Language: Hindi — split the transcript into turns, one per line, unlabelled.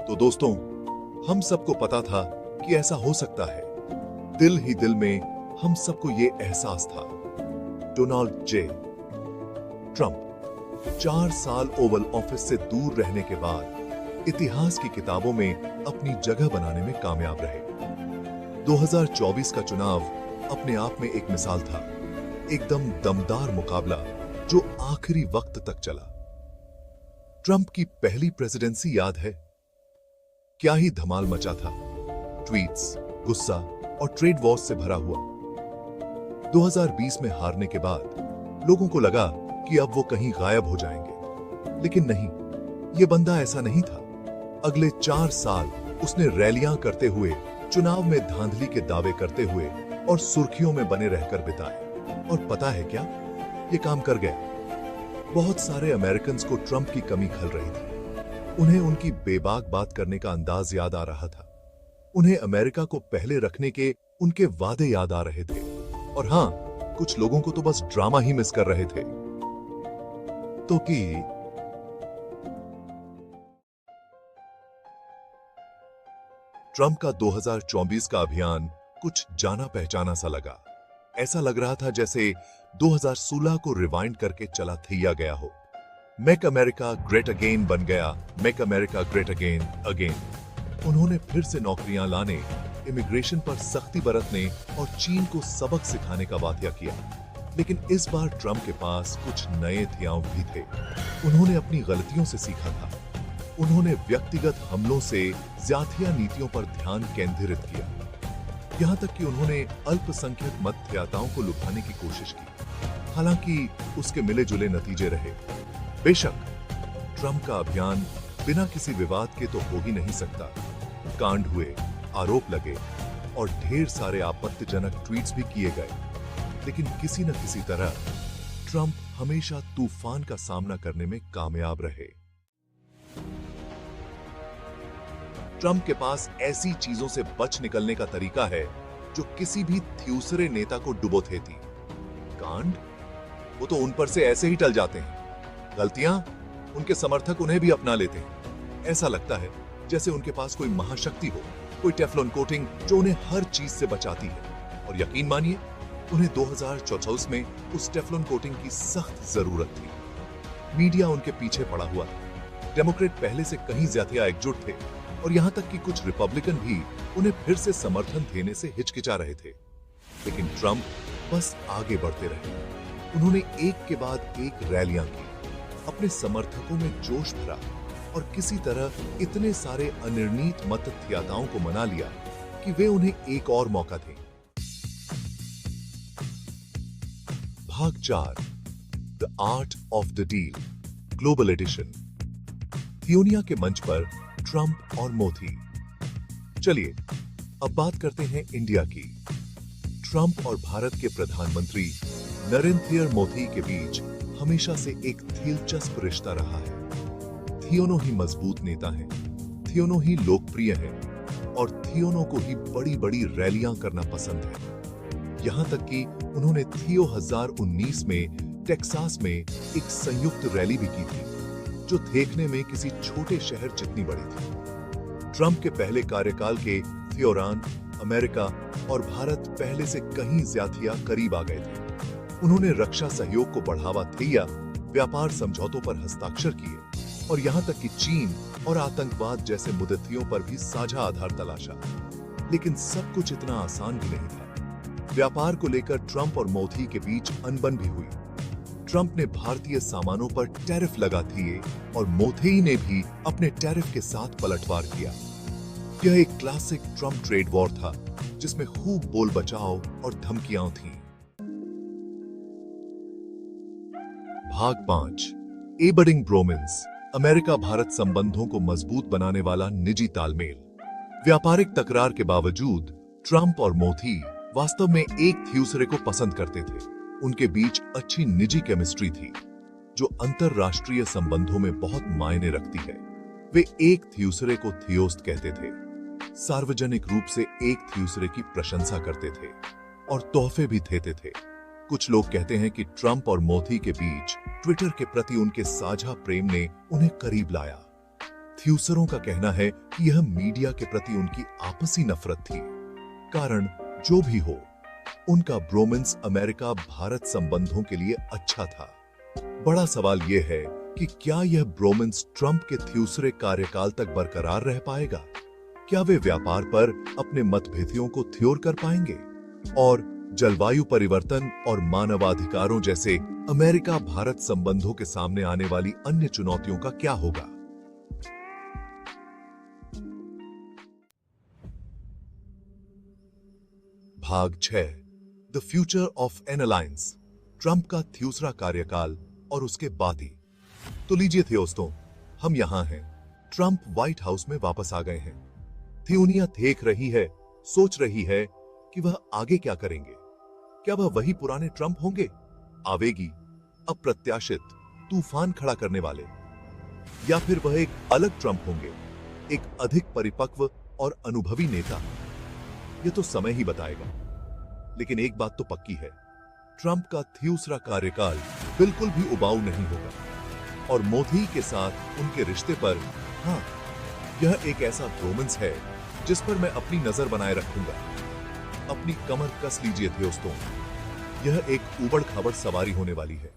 तो दोस्तों, हम सबको पता था कि ऐसा हो सकता है। दिल ही दिल में हम सबको ये एहसास था। डोनाल्ड जे ट्रंप 4 साल ओवल ऑफिस से दूर रहने के बाद इतिहास की किताबों में अपनी जगह बनाने में कामयाब रहे। 2024 का चुनाव अपने आप में एक मिसाल था, एकदम दमदार मुकाबला जो आखिरी वक्त तक चला। ट्रंप की पहली प्रेसिडेंसी याद है? क्या ही धमाल मचा था, ट्वीट्स, गुस्सा और ट्रेड वॉर्स से भरा हुआ। 2020 में हारने के बाद लोगों को लगा कि अब वो कहीं गायब हो जाएंगे, लेकिन नहीं, ये बंदा ऐसा नहीं था। अगले 4 साल उसने रैलियां करते हुए, चुनाव में धांधली के दावे करते हुए और सुर्खियों में बने रहकर बिताए। और पता है क्या, ये काम कर गया। बहुत सारे अमेरिकन्स को ट्रंप की कमी खल रही थी। उन्हें उनकी बेबाक बात करने का अंदाज याद आ रहा था। उन्हें अमेरिका को पहले रखने के उनके वादे याद आ रहे थे। और हां, कुछ लोगों को तो बस ड्रामा ही मिस कर रहे थे। तो कि ट्रंप का 2024 का अभियान कुछ जाना पहचाना सा लगा। ऐसा लग रहा था जैसे 2016 को रिवाइंड करके चला थिया गया हो। मेक अमेरिका ग्रेट अगेन बन गया make America great again again. उन्होंने फिर से नौकरियां लाने, इमिग्रेशन पर सख्ती बरतने और चीन को सबक सिखाने का वादा किया। लेकिन इस बार ट्रंप के पास कुछ नए हथियार भी थे। उन्होंने अपनी गलतियों से सीखा था। उन्होंने व्यक्तिगत हमलों से ज्यादतिया नीतियों पर ध्यान केंद्रित किया। यहां तक कि उन्होंने अल्पसंख्यक मतदाताओं को लुभाने की कोशिश की। हालांकि उसके मिले जुले नतीजे रहे। बेशक ट्रंप का अभियान बिना किसी विवाद के तो हो ही नहीं सकता। कांड हुए, आरोप लगे और ढेर सारे आपत्तिजनक ट्वीट्स भी किए गए, लेकिन किसी न किसी तरह ट्रंप हमेशा तूफान का सामना करने में कामयाब रहे। ट्रंप के पास ऐसी चीजों से बच निकलने का तरीका है जो किसी भी दूसरे नेता को डुबो देती। कांड, वो तो उन पर से ऐसे ही टल जाते हैं। गलतियां, उनके समर्थक उन्हें भी अपना लेते हैं। ऐसा लगता है जैसे उनके पास कोई महाशक्ति हो, कोई टेफ्लॉन कोटिंग जो उन्हें हर चीज से बचाती है। और यकीन मानिए, उन्हें 2024 में उस टेफ्लॉन कोटिंग की सख्त जरूरत थी। मीडिया उनके पीछे पड़ा हुआ था। डेमोक्रेट पहले से कहीं ज्यादा एकजुट थे और यहां तक कि कुछ रिपब्लिकन भी उन्हें फिर से समर्थन देने से हिचकिचा रहे थे। लेकिन ट्रंप बस आगे बढ़ते रहे। उन्होंने एक के बाद एक रैलियां की, अपने समर्थकों में जोश भरा और किसी तरह इतने सारे अनिर्णीत मतदाताओं को मना लिया कि वे उन्हें एक और मौका दें। भाग 4, the art of the deal, global edition. थियोनिया के मंच पर ट्रंप और मोदी। चलिए अब बात करते हैं इंडिया की। ट्रंप और भारत के प्रधानमंत्री नरेंद्र मोदी के बीच हमेशा से एक दिलचस्प रिश्ता रहा है। थियोनो ही मजबूत नेता हैं, थियोनो ही लोकप्रिय हैं और थियोनो को ही बड़ी बड़ी रैलियां करना पसंद है। यहां तक कि उन्होंने थियो 2019 में टेक्सास में एक संयुक्त रैली भी की थी, जो देखने में किसी छोटे शहर जितनी बड़ी थी। ट्रंप के पहले कार्यकाल के थियोरान अमेरिका और भारत पहले से कहीं ज्यादा करीब आ गए थे। उन्होंने रक्षा सहयोग को बढ़ावा दिया, व्यापार समझौतों पर हस्ताक्षर किए और यहां तक कि चीन और आतंकवाद जैसे मुद्दों पर भी साझा आधार तलाशा। लेकिन सब कुछ इतना आसान भी नहीं था। व्यापार को लेकर ट्रंप और मोदी के बीच अनबन भी हुई। ट्रंप ने भारतीय सामानों पर टैरिफ लगा दिए और मोदी ने भी अपने टैरिफ के साथ पलटवार किया। यह एक क्लासिक ट्रंप ट्रेड वॉर था, जिसमें खूब बोल बचाओ और धमकियां थीं। भाग 5, एबडिंग ब्रोमिन्स, अमेरिका भारत संबंधों को मजबूत बनाने वाला निजी तालमेल। व्यापारिक तकरार के बावजूद ट्रंप और मोदी वास्तव में एक दूसरे को पसंद करते थे। उनके बीच अच्छी निजी केमिस्ट्री थी, जो अंतरराष्ट्रीय संबंधों में बहुत मायने रखती है। वे एक दूसरे को थियोस्ट कहते थे, सार्वजनिक रूप से एक दूसरे की प्रशंसा करते थे और तोहफे भी देते थे। कुछ लोग कहते हैं कि ट्रंप और मोदी के बीच ट्विटर के प्रति उनके साझा प्रेम ने उन्हें करीब लाया। थ्यूसरों का कहना है कि यह मीडिया के प्रति उनकी आपसी नफरत थी। कारण जो भी हो, उनका ब्रोमेंस अमेरिका भारत संबंधों के लिए अच्छा था। बड़ा सवाल यह है कि क्या यह ब्रोमेंस ट्रंप के तीसरे कार्यकाल तक बरकरार रह पाएगा? क्या वे व्यापार पर अपने मतभेदों को थ्योर कर पाएंगे? और जलवायु परिवर्तन और मानवाधिकारों जैसे अमेरिका भारत संबंधों के सामने आने वाली अन्य चुनौतियों का क्या होगा? भाग 6 the future of N alliance, Trump का तीसरा कार्यकाल और उसके बाद ही। तो लीजिए दोस्तों, हम यहां हैं। ट्रंप व्हाइट हाउस में वापस आ गए हैं। थियोनिया देख रही है, सोच रही है कि वह आगे क्या करेंगे। क्या वह वही पुराने ट्रंप होंगे, आवेगी, अप्रत्याशित, तूफान खड़ा करने वाले, या फिर वह एक अलग ट्रंप होंगे, एक अधिक परिपक्व और अनुभवी नेता? यह तो समय ही बताएगा। लेकिन एक बात तो पक्की है, ट्रंप का तीसरा कार्यकाल बिल्कुल भी उबाऊ नहीं होगा। और मोदी के साथ उनके रिश्ते पर, हाँ, यह एक ऐसा रोमांस है जिस पर मैं अपनी नजर बनाए रखूंगा। अपनी कमर कस लीजिए दोस्तों, यह एक उबड़ खाबड़ सवारी होने वाली है।